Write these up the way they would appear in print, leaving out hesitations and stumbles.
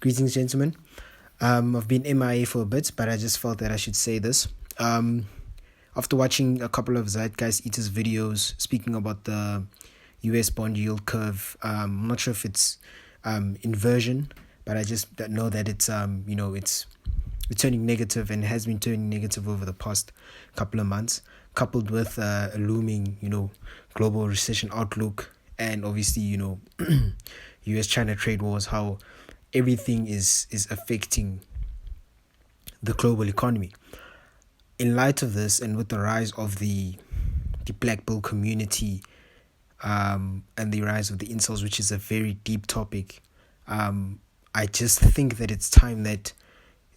Greetings, gentlemen. I've been MIA for a bit, but I just felt that I should say this. After watching a couple of Zeitgeist Eaters videos speaking about the US bond yield curve, I'm not sure if it's inversion, but I just know that it's it's turning negative and has been turning negative over the past couple of months, coupled with a looming global recession outlook, and obviously US-China trade wars, how everything is affecting the global economy. In light of this, and with the rise of the black pill community and the rise of the incels, which is a very deep topic, I just think that it's time that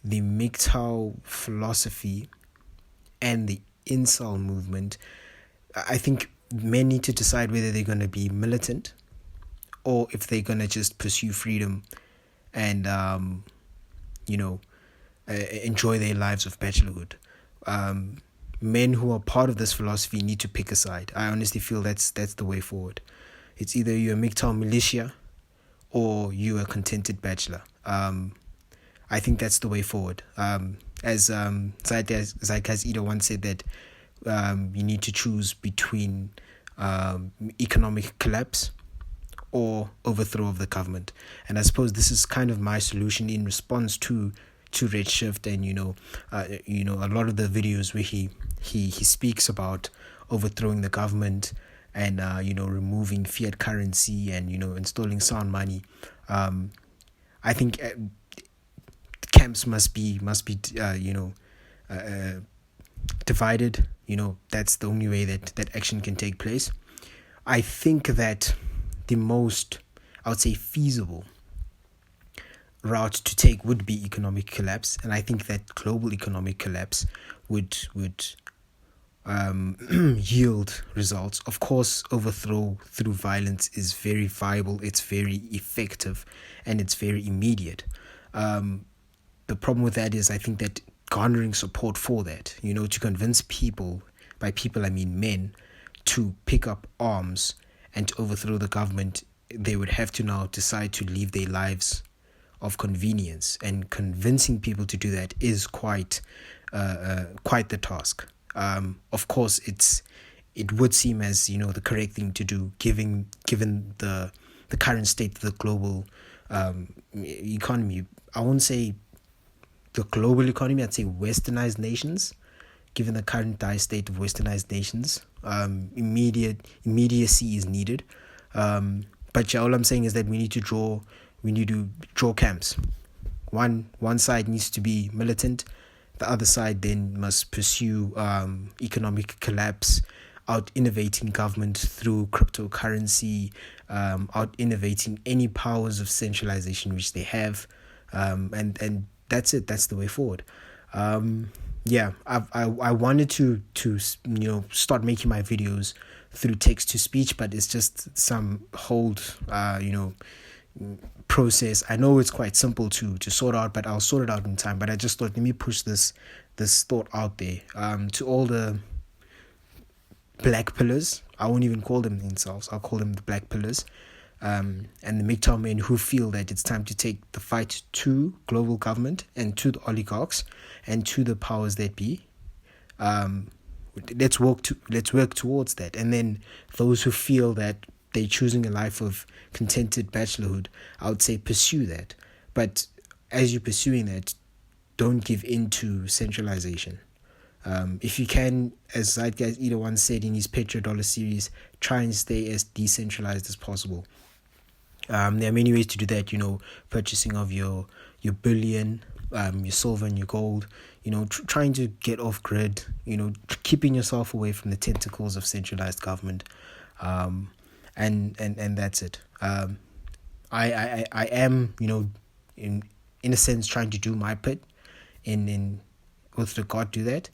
the MGTOW philosophy and the incel movement, I think men need to decide whether they're going to be militant or if they're going to just pursue freedom and enjoy their lives of bachelorhood. Men who are part of this philosophy need to pick a side. I honestly feel that's the way forward. It's either you're a MGTOW militia or you're a contented bachelor. I think that's the way forward. As Zeitgeist Eater once said, that you need to choose between economic collapse or overthrow of the government. And I suppose this is kind of my solution in response to Redshift and a lot of the videos where he speaks about overthrowing the government and removing fiat currency and installing sound money. I think camps must be divided. That's the only way that action can take place. I think that the most, I would say, feasible route to take would be economic collapse, and I think that global economic collapse would yield results. Of course, overthrow through violence is very viable, it's very effective, and it's very immediate. The problem with that is I think that garnering support for that, to convince people, by people I mean men, to pick up arms and to overthrow the government, they would have to now decide to leave their lives of convenience, and convincing people to do that is quite the task. Of course, it would seem as the correct thing to do, given the current state of the global economy. I won't say the global economy, I'd say westernized nations. Given the current dire state of westernized nations, immediacy is needed. But all I'm saying is that we need to draw camps. One side needs to be militant. The other side then must pursue economic collapse, out innovating government through cryptocurrency, out innovating any powers of centralization which they have, and that's it. That's the way forward. I wanted to start making my videos through text to speech, but it's just some process. I know it's quite simple to sort out, but I'll sort it out in time. But I just thought, let me push this thought out there to all the black pillars. I won't even call them incels. I'll call them the black pillars. And the MGTOW men who feel that it's time to take the fight to global government and to the oligarchs and to the powers that be. Let's work towards that. And then those who feel that they're choosing a life of contented bachelorhood, I would say pursue that. But as you're pursuing that, don't give in to centralization. If you can, as Zeitgeist Eater once said in his Petrodollar series, try and stay as decentralized as possible. There are many ways to do that, purchasing of your bullion, your silver and your gold, trying to get off grid, keeping yourself away from the tentacles of centralized government. And that's it. I am, in a sense, trying to do my bit in with regard to that.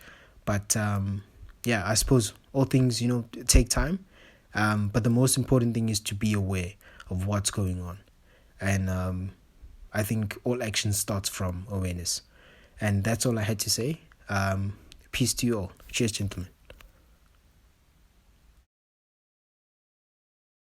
But I suppose all things, take time. But the most important thing is to be aware of what's going on. And I think all action starts from awareness. And that's all I had to say. Peace to you all. Cheers, gentlemen.